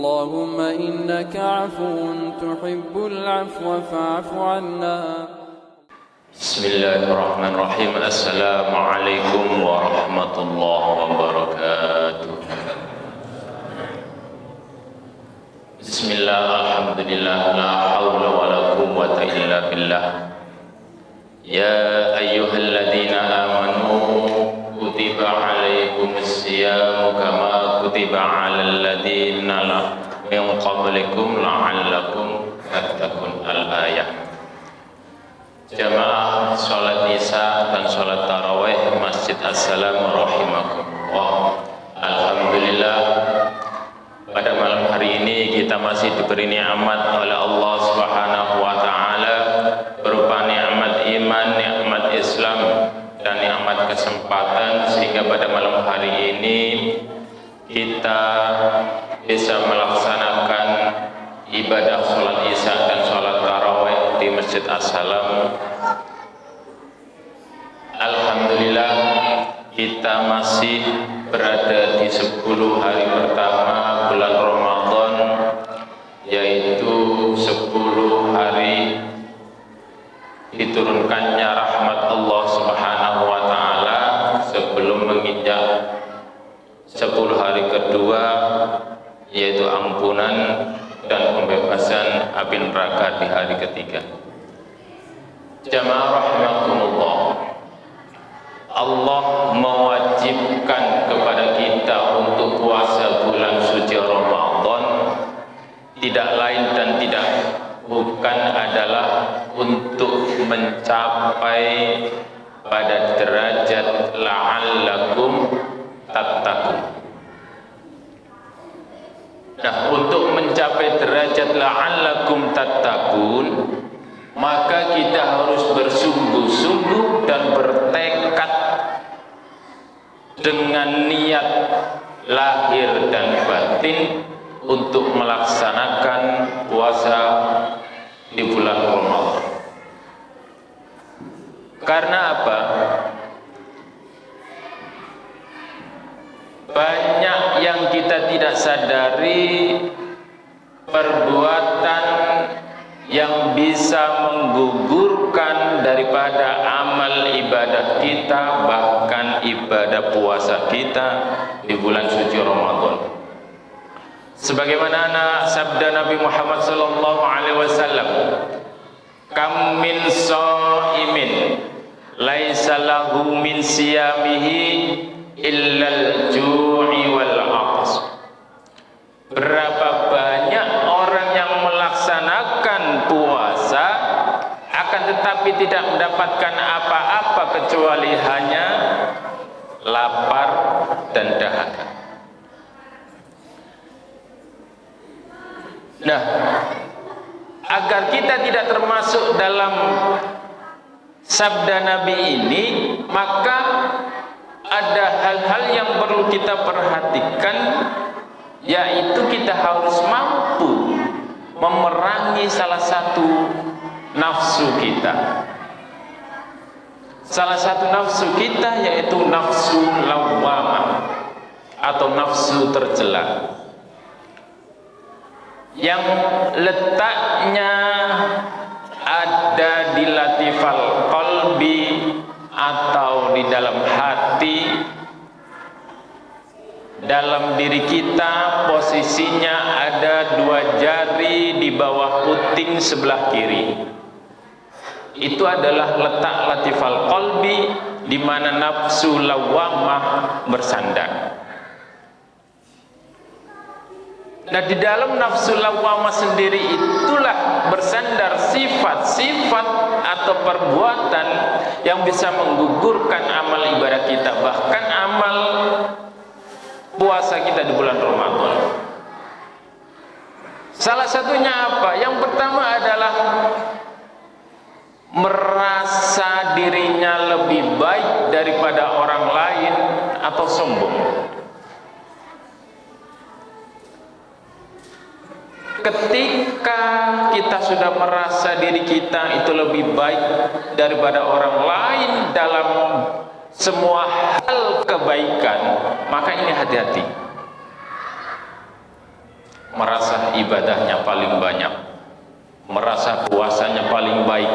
اللهم إنك عفو تحب العفو فاعف عنا. بسم الله الرحمن الرحيم. السلام عليكم ورحمة الله وبركاته. بسم الله الحمد لله لا حول ولا قوة إلا بالله. يا أيها الذين آمنوا كتب عليكم الصيام كما كتب على الذين من قبلكم لعلكم تتقون. Al-ayah. Jamaah sholat isya dan sholat tarawih Masjid As-Salam rahimakumullah. Alhamdulillah, pada malam hari ini kita masih diberi nikmat oleh Allah Subhanahu wa taala berupa nikmat iman, nikmat Islam dan nikmat kesempatan, sehingga pada malam hari ini kita bisa melaksanakan ibadah sholat isya dan sholat tarawih di Masjid As-Salam. Alhamdulillah, kita masih berada di 10 hari pertama bulan Ramadan, yaitu 10 hari diturunkannya rahmat Allah Subhanahu wa taala sebelum menginjak 10 hari kedua, yaitu ampunan dan pembebasan api neraka di hari ketiga. Jamaah rahimakumullah, Allah mewajibkan kepada kita untuk puasa bulan suci Ramadan tidak lain dan tidak bukan adalah untuk mencapai pada derajat la'allakum tattaqun. Nah, untuk mencapai derajat la'allakum tattaqun, maka kita harus bersungguh-sungguh dan bertekad dengan niat lahir dan batin untuk melaksanakan puasa di bulan Ramadan. Karena apa? Banyak yang kita tidak sadari perbuatan yang bisa menggugurkan daripada amal ibadah kita, bahkan ibadah puasa kita di bulan suci Ramadan. Sebagaimana sabda Nabi Muhammad sallallahu alaihi wasallam, "Kam min shaimin laisa lahu min siyamihi illal ju'i wal 'atas." Berapa banyak orang yang melaksanakan puasa akan tetapi tidak mendapatkan apa-apa kecuali hanya lapar dan dahaga. Nah, agar kita tidak termasuk dalam sabda Nabi ini, maka ada hal-hal yang perlu kita perhatikan, yaitu kita harus mampu memerangi salah satu nafsu kita. Salah satu nafsu kita yaitu nafsu lawwamah atau nafsu tercela, yang letaknya ada di latifal qalbi atau di dalam hati. Dalam diri kita posisinya ada 2 jari di bawah puting sebelah kiri. Itu adalah letak latifal qalbi, di mana nafsu lawwamah bersandar. Nah, di dalam nafsu lawwamah sendiri itulah bersandar sifat-sifat atau perbuatan yang bisa menggugurkan amal ibadah kita, bahkan amal puasa kita di bulan Ramadan. Salah satunya apa? Yang pertama adalah merasa dirinya lebih baik daripada orang lain atau sombong. Ketika kita sudah merasa diri kita itu lebih baik daripada orang lain dalam semua hal kebaikan, maka ini hati-hati. merasa ibadahnya paling banyak, merasa puasanya paling baik,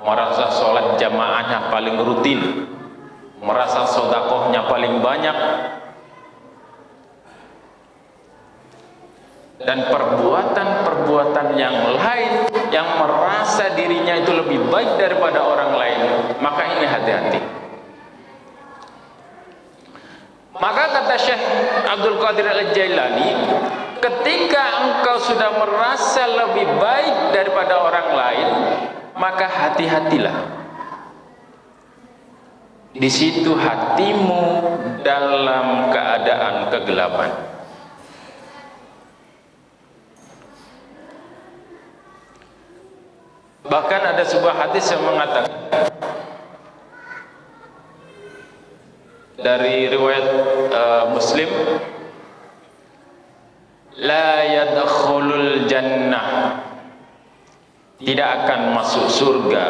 merasa sholat jamaahnya paling rutin, merasa sodakohnya paling banyak, dan perbuatan-perbuatan yang lain yang merasa dirinya itu lebih baik daripada orang lain, maka ini hati-hati. Maka kata Syekh Abdul Qadir Al-Jailani, ketika engkau sudah merasa lebih baik daripada orang lain, maka hati-hatilah. Di situ hatimu dalam keadaan kegelapan. Bahkan ada sebuah hadis yang mengatakan dari riwayat Muslim, la yadkhulul jannah, tidak akan masuk surga,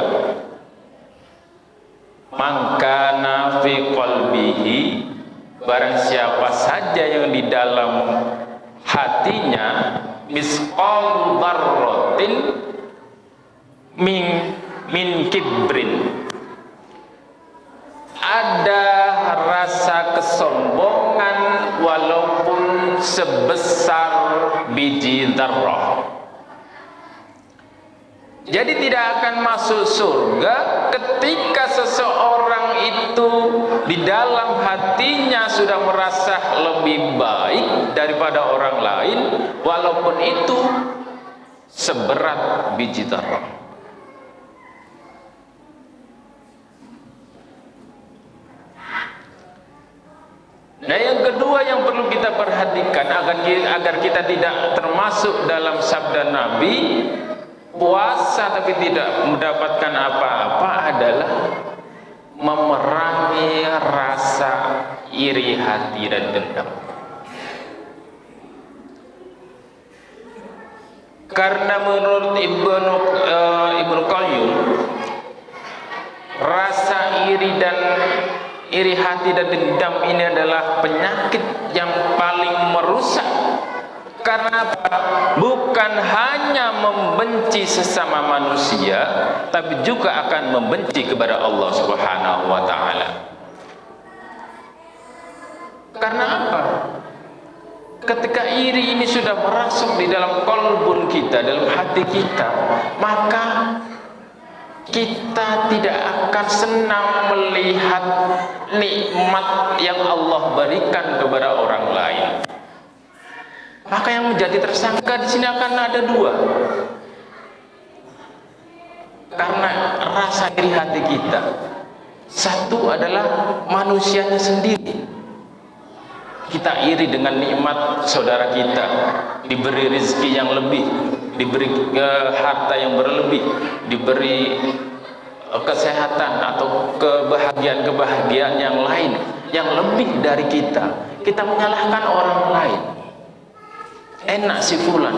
man kana fi qalbihi, barang siapa saja yang di dalam hatinya misqal dzarratin min kibrin, ada rasa kesombongan walaupun sebesar biji dzarrah. Jadi tidak akan masuk surga ketika seseorang itu di dalam hatinya sudah merasa lebih baik daripada orang lain, walaupun itu seberat biji dzarrah. Nah, yang kedua yang perlu kita perhatikan agar kita tidak termasuk dalam sabda Nabi, puasa tapi tidak mendapatkan apa-apa, adalah memerangi rasa iri hati dan dendam. Karena menurut Ibnu Qayyim, rasa iri hati dan dendam ini adalah penyakit yang paling merusak. Karena apa? Bukan hanya membenci sesama manusia, tapi juga akan membenci kepada Allah Subhanahu wa taala. Karena apa? Ketika iri ini sudah merasuk di dalam qalbun kita, dalam hati kita, maka kita tidak akan senang melihat nikmat yang Allah berikan kepada orang lain. Maka yang menjadi tersangka di sini akan ada dua. Karena rasa iri hati kita, satu adalah manusianya sendiri. Kita iri dengan nikmat saudara kita, diberi rezeki yang lebih, diberi harta yang berlebih, diberi kesehatan atau kebahagiaan-kebahagiaan yang lain yang lebih dari kita. Kita menyalahkan orang lain. Enak si fulan,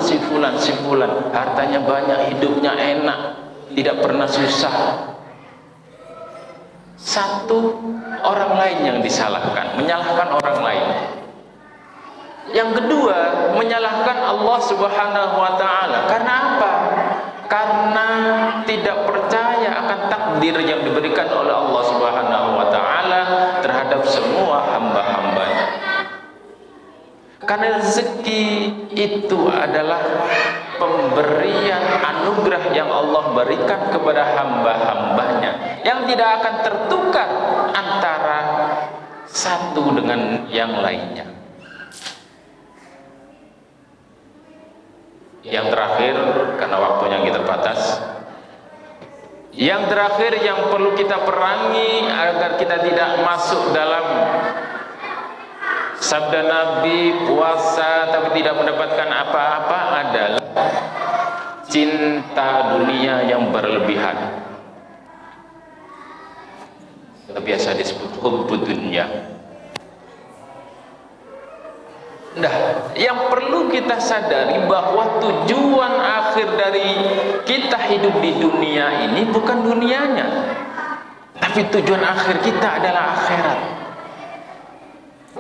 hartanya banyak, hidupnya enak, tidak pernah susah. Satu, orang lain yang disalahkan, menyalahkan orang lain. Yang kedua, menyalahkan Allah Subhanahu wa taala. Karena apa? Karena tidak percaya akan takdir yang diberikan oleh Allah Subhanahu wa taala terhadap semua hamba-hambanya. Karena rezeki itu adalah pemberian anugerah yang Allah berikan kepada hamba-hambanya, yang tidak akan tertukar antara satu dengan yang lainnya. Yang terakhir, karena waktunya kita terbatas, yang terakhir yang perlu kita perangi agar kita tidak masuk dalam sabda Nabi puasa tapi tidak mendapatkan apa-apa adalah cinta dunia yang berlebihan. Biasa disebut hubbud dunya. Nah, yang perlu kita sadari bahwa tujuan akhir dari kita hidup di dunia ini bukan dunianya, tapi tujuan akhir kita adalah akhirat.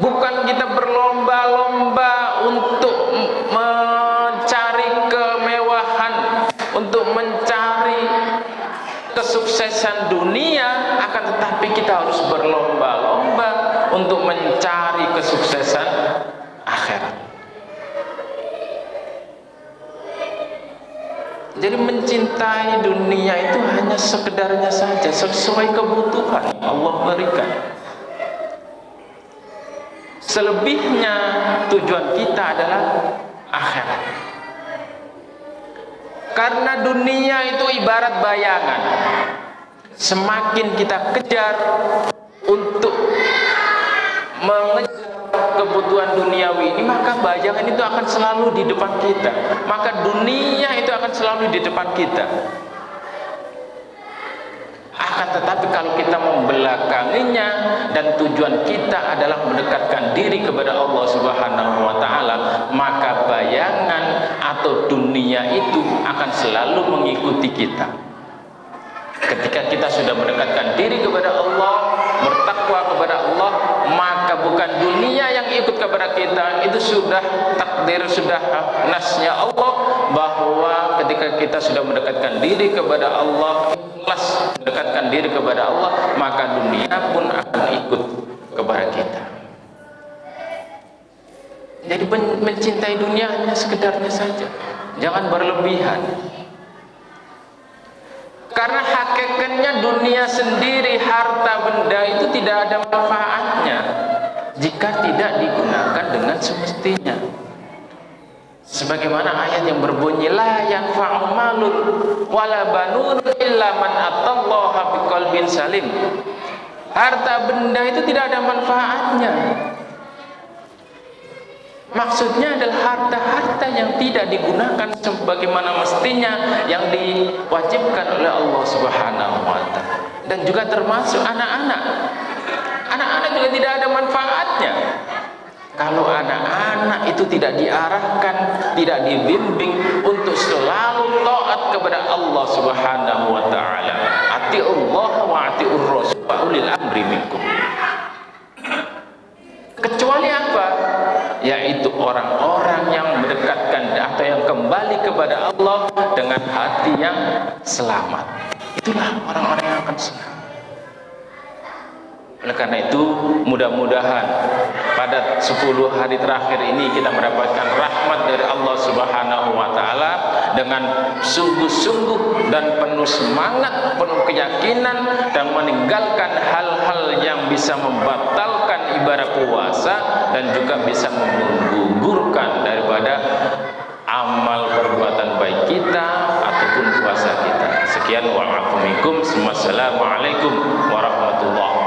Bukan kita berlomba-lomba untuk kesuksesan dunia, akan tetapi kita harus berlomba-lomba untuk mencari kesuksesan akhirat. Jadi mencintai dunia itu hanya sekedarnya saja, sesuai kebutuhan Allah berikan. Selebihnya tujuan kita adalah akhirat. Karena dunia itu ibarat bayangan. Semakin kita kejar untuk mengejar kebutuhan duniawi ini, maka bayangan itu akan selalu di depan kita. Maka dunia itu akan selalu di depan kita. Akan tetapi kalau kita membelakanginya dan tujuan kita adalah mendekatkan diri kepada Allah Subhanahu wa taala, maka bayangan atau dunia itu akan selalu mengikuti kita. Ketika kita sudah mendekatkan diri kepada Allah, bertakwa kepada Allah, maka bukan dunia yang ikut kepada kita, itu sudah takdir, sudah nasnya Allah, bahwa ketika kita sudah mendekatkan diri kepada Allah, ikhlas mendekatkan diri kepada Allah, maka dunia pun akan ikut kepada kita. Jadi mencintai dunia hanya sekedarnya saja, jangan berlebihan. Karena hakikatnya dunia sendiri, harta benda itu tidak ada manfaatnya jika tidak digunakan dengan semestinya. Sebagaimana ayat yang berbunyi, la yanfa'u malun wala banun illa man atallaha biqalbin salim. Harta benda itu tidak ada manfaatnya. Maksudnya adalah harta-harta yang tidak digunakan sebagaimana mestinya, yang diwajibkan oleh Allah Subhanahu wa taala. Dan juga termasuk anak-anak. Anak-anak juga tidak ada manfaatnya kalau anak-anak itu tidak diarahkan, tidak dibimbing untuk selalu taat kepada Allah Subhanahu wa taala. Atiullah wa atiur rasul wa ulil amri minkum. Kecuali apa? Yaitu orang-orang yang mendekatkan atau yang kembali kepada Allah dengan hati yang selamat. Itulah orang-orang yang akan selamat. Oleh karena itu, mudah-mudahan pada 10 hari terakhir ini kita mendapatkan rahmat dari Allah Subhanahu wa taala dengan sungguh-sungguh dan penuh semangat, penuh keyakinan, dan meninggalkan hal-hal yang bisa membatalkan ibadah puasa dan juga bisa menggugurkan daripada amal perbuatan baik kita ataupun puasa kita. Sekian, wa'alaikum. Wassalamualaikum warahmatullahi wabarakatuh.